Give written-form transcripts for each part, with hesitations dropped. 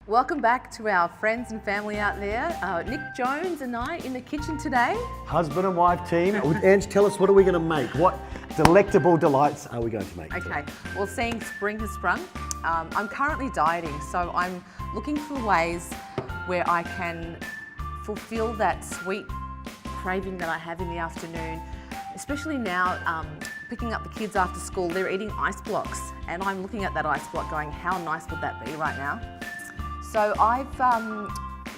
Welcome back to our friends and family out there. Nick Jones and I in the kitchen today. Husband and wife team. Ange, tell us, what are we going to make? What delectable delights are we going to make Okay, today? well, seeing spring has sprung, I'm currently dieting, so I'm looking for ways where I can fulfill that sweet craving that I have in the afternoon, especially now picking up the kids after school. They're eating ice blocks, and I'm looking at that ice block going, how nice would that be right now? So I've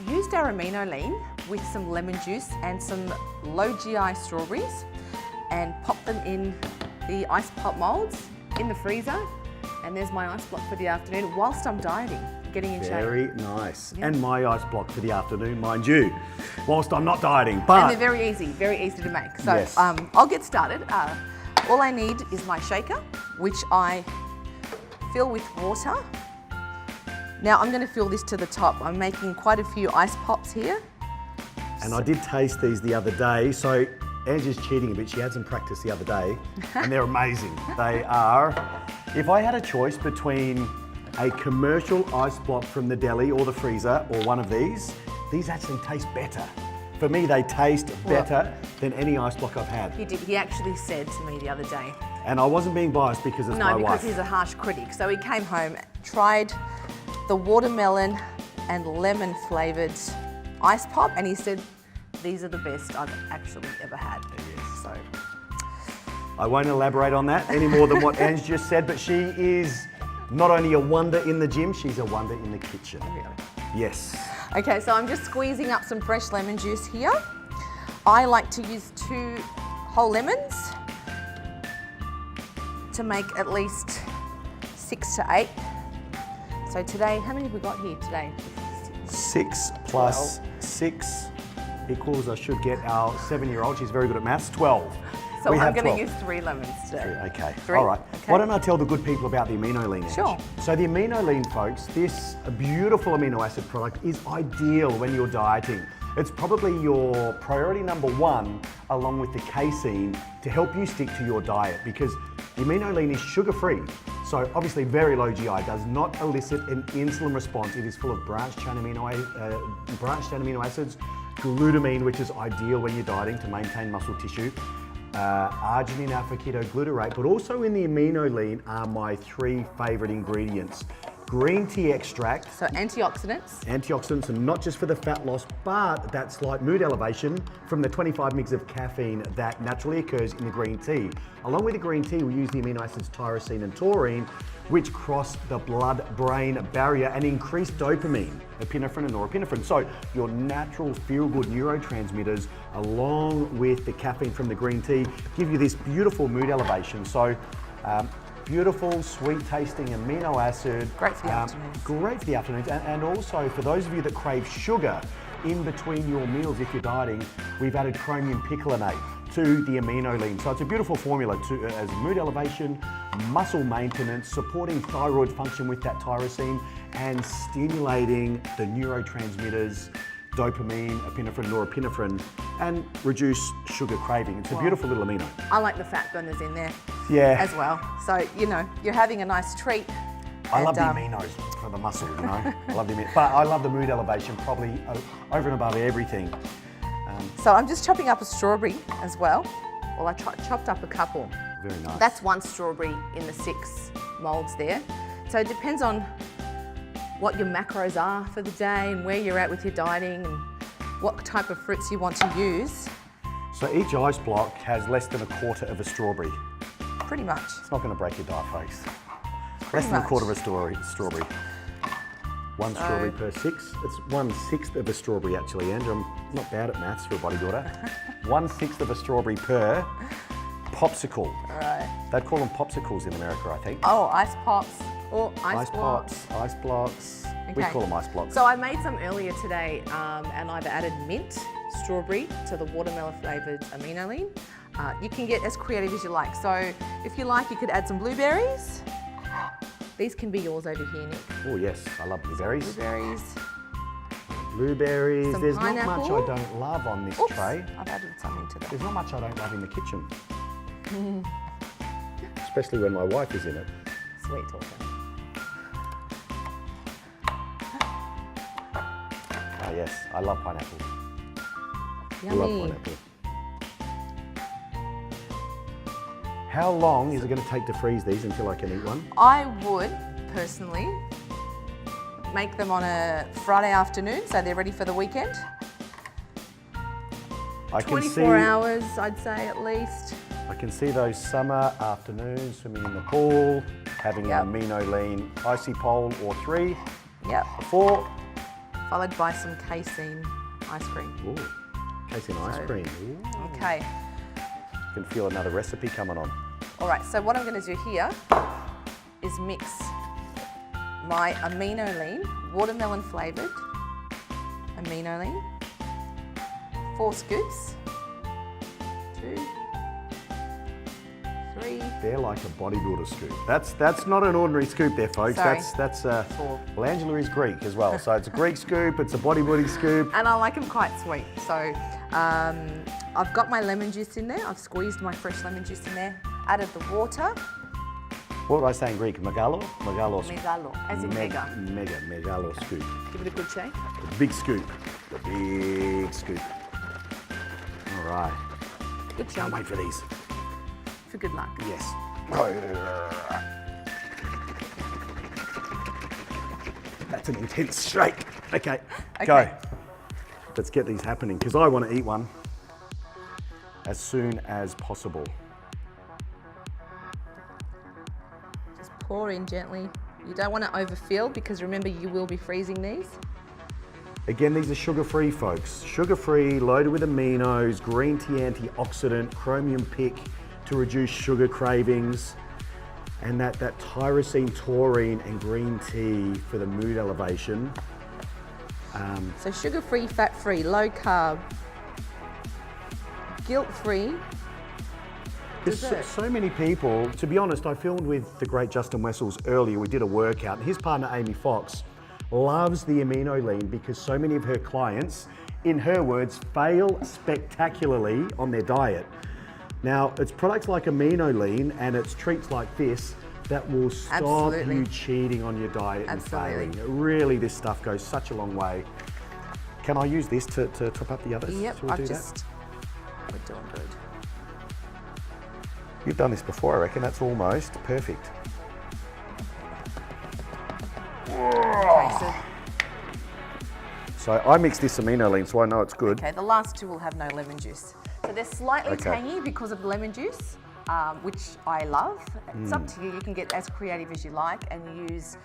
used our Amino lean with some lemon juice and some low GI strawberries and popped them in the ice pop molds in the freezer. And there's my ice block for the afternoon whilst I'm dieting, getting in shape. Very nice. Yeah. And my ice block for the afternoon, mind you, whilst I'm not dieting. But And they're very easy to make. So Yes. I'll get started. All I need is my shaker, which I fill with water. Now I'm going to fill this to the top. I'm making quite a few ice pops here. And I did taste these the other day, so Angie's cheating a bit. She had some practice the other day, and they're amazing. They are. If I had a choice between a commercial ice block from the deli or the freezer or one of these actually taste better. For me, they taste better than any ice block I've had. He did. He actually said to me the other day. And I wasn't being biased because it's my No, wife. because he's a harsh critic. So he came home, tried the watermelon and lemon flavoured ice pop, and he said, these are the best I've actually ever had. Yes. So I won't elaborate on that any more than what Ange just said, but she is not only a wonder in the gym, she's a wonder in the kitchen. really. Yes. Okay, so I'm just squeezing up some fresh lemon juice here. I like to use 2 whole lemons to make at least 6 to 8. So today, how many have we got here today? 6 plus 6 equals, I should get our 7-year-old, she's very good at maths, 12. So We I'm have going to 12. use 3 lemons today. Okay, 3? all right. Okay. Why don't I tell the good people about the Amino lean? Ange? Sure. So the Amino lean, folks, this beautiful amino acid product is ideal when you're dieting. It's probably your priority number 1, along with the casein, to help you stick to your diet, because the Amino lean is sugar-free. So obviously very low GI, does not elicit an insulin response. It is full of branched-chain amino acids, glutamine, which is ideal when you're dieting to maintain muscle tissue, arginine alpha-ketoglutarate, but also in the Amino lean are my 3 favorite ingredients. Green tea extract. So antioxidants. Antioxidants, and not just for the fat loss, but that slight mood elevation from the 25 mg of caffeine that naturally occurs in the green tea. Along with the green tea, we use the amino acids tyrosine and taurine, which cross the blood-brain barrier and increase dopamine, epinephrine and norepinephrine. So your natural feel-good neurotransmitters, along with the caffeine from the green tea, give you this beautiful mood elevation. So beautiful, sweet-tasting amino acid. Great for the afternoons. Great for the afternoons. And also, for those of you that crave sugar in between your meals if you're dieting, we've added chromium picolinate to the Amino lean. So it's a beautiful formula as mood elevation, muscle maintenance, supporting thyroid function with that tyrosine, and stimulating the neurotransmitters, dopamine, epinephrine, norepinephrine, and reduce sugar craving. It's a beautiful little amino. I like the fat burners in there Yeah. as well. So, you know, you're having a nice treat. I love the aminos for the muscle, you know. I love the amino, but I love the mood elevation probably over and above everything. So I'm just chopping up a strawberry as well. Well, I chopped up a couple. Very nice. That's 1 strawberry in the 6 molds there. So it depends on what your macros are for the day and where you're at with your dieting and what type of fruits you want to use. So each ice block has less than 1/4 of a strawberry. Pretty much. It's not going to break your diet, folks. Less Pretty than a much. quarter of a strawberry. 1 strawberry per 6. It's 1/6 of a strawberry actually, Andrew. I'm not bad at maths for a bodybuilder. 1/6 of a strawberry per popsicle. All right. They'd call them popsicles in America, I think. Oh, ice pops or ice blocks. pops, ice blocks. We Okay. call them ice blocks. So I made some earlier today and I've added mint, strawberry to the watermelon flavoured amino lean. You can get as creative as you like. So if you like, you could add some blueberries. These can be yours over here, Nick. Oh yes, I love blueberries. Blueberries. Blueberries. Some There's pineapple. not much I don't love on this Oops, tray. I've added something to that. There's not much I don't love in the kitchen. Especially when my wife is in it. Sweet talker. Oh yes, I love pineapple. I Yummy. love pineapple. How long is it going to take to freeze these until I can eat one? I would, personally, make them on a Friday afternoon so they're ready for the weekend. I can 24 hours, I'd say, at least. I can see those summer afternoons swimming in the pool, having Yep. an Amino lean icy pole or 3, Yep. or 4. Followed by some casein ice cream. Ooh, casein ice So- cream. Ooh. Okay. You can feel another recipe coming on. All right, so what I'm going to do here is mix my Amino lean, watermelon flavoured Amino lean, 4 scoops, 2, 3, They're like a bodybuilder scoop. That's not an ordinary scoop there, folks. Sorry. That's 4. well, Angela is Greek as well, so it's a Greek scoop, it's a bodybuilding scoop. And I like them quite sweet. So I've got my lemon juice in there. I've squeezed my fresh lemon juice in there, added the water. What would I say in Greek? Megalo? Megalo scoop. Megalo, as in mega. Megalo scoop. Give it a good shake. The big scoop. The big scoop. All right. Good Can't job. wait for these. For good luck. Yes. That's an intense shake. Okay, go. Okay. Let's get these happening because I want to eat one as soon as possible. Just pour in gently. You don't want to overfill because remember you will be freezing these. Again, these are sugar-free, folks. Sugar-free, loaded with aminos, green tea antioxidant, chromium pick to reduce sugar cravings, and that tyrosine, taurine, and green tea for the mood elevation. So sugar-free, fat-free, low carb, guilt-free. There's Dessert. so many people, to be honest, I filmed with the great Justin Wessels earlier. We did a workout, and his partner Amy Fox loves the Amino lean because so many of her clients, in her words, fail spectacularly on their diet. Now, it's products like Amino lean and it's treats like this that will stop Absolutely. you cheating on your diet and Absolutely. failing. Really, this stuff goes such a long way. Can I use this to top up the others? Yep, Shall we I've do just, we're doing good. that? You've done this before, I reckon. That's almost perfect. Okay, So I mixed this Amino lean, so I know it's good. okay, the last 2 will have no lemon juice. So they're slightly Okay. tangy because of the lemon juice, which I love. It's up to you. You can get as creative as you like and use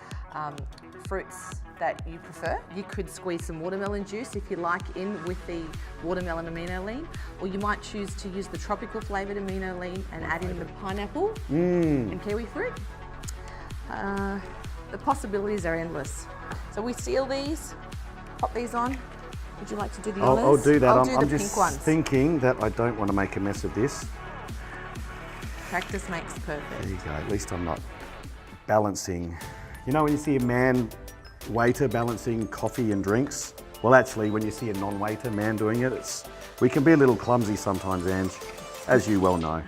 fruits that you prefer. You could squeeze some watermelon juice if you like in with the watermelon Amino lean, or you might choose to use the tropical flavoured Amino lean and add in the pineapple and kiwi fruit. The possibilities are endless. So we seal these, pop these on. Would you like to do the I'll others? do that. I'll do I'm the just pink ones. thinking that I don't want to make a mess of this. Practice makes perfect. There you go. At least I'm not balancing. You know when you see a man waiter balancing coffee and drinks? Well, actually, when you see a non-waiter man doing it, we can be a little clumsy sometimes, Ange, as you well know.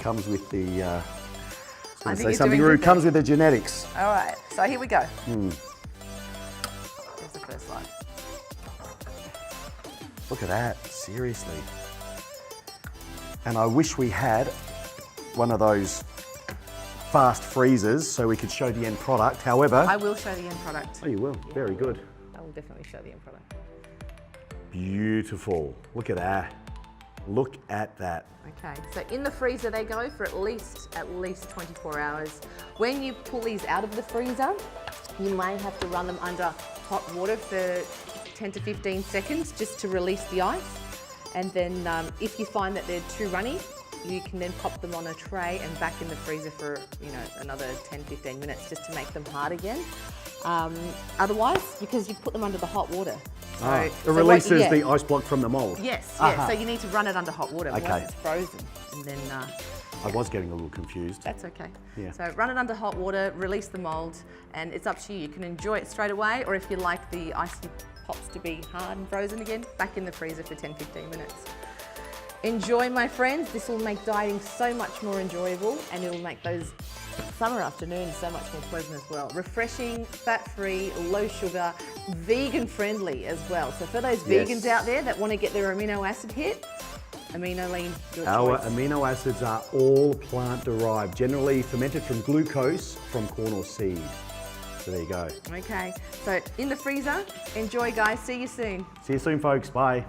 Comes with the, I I think say you're something doing rude, good comes with the genetics. All right, so here we go. Here's the first one. Look at that, seriously. And I wish we had one of those fast freezers so we could show the end product. However, I will show the end product. oh, you will, very good. I will definitely show the end product. Beautiful, look at that. Look at that. Okay, so in the freezer they go for at least 24 hours. When you pull these out of the freezer, you may have to run them under hot water for 10 to 15 seconds just to release the ice. And then if you find that they're too runny, you can then pop them on a tray and back in the freezer for another 10-15 minutes just to make them hard again. Otherwise, because you put them under the hot water. So, It so what- releases yeah. the ice block from the mold. Yes, Aha. yes. So you need to run it under hot water, Okay. otherwise it's frozen. And then I was getting a little confused. that's okay. Yeah. So run it under hot water, release the mold, and it's up to you. You can enjoy it straight away, or if you like the icy pops to be hard and frozen again, back in the freezer for 10-15 minutes. Enjoy, my friends. This will make dieting so much more enjoyable, and it will make those Summer afternoon is so much more pleasant as well. Refreshing, fat-free, low sugar, vegan-friendly as well. So for those vegans out there that want to get their amino acid hit, Amino Lean, your Our choice. amino acids are all plant-derived, generally fermented from glucose from corn or seed. So there you go. Okay, so in the freezer. Enjoy, guys. See you soon. See you soon, folks. Bye.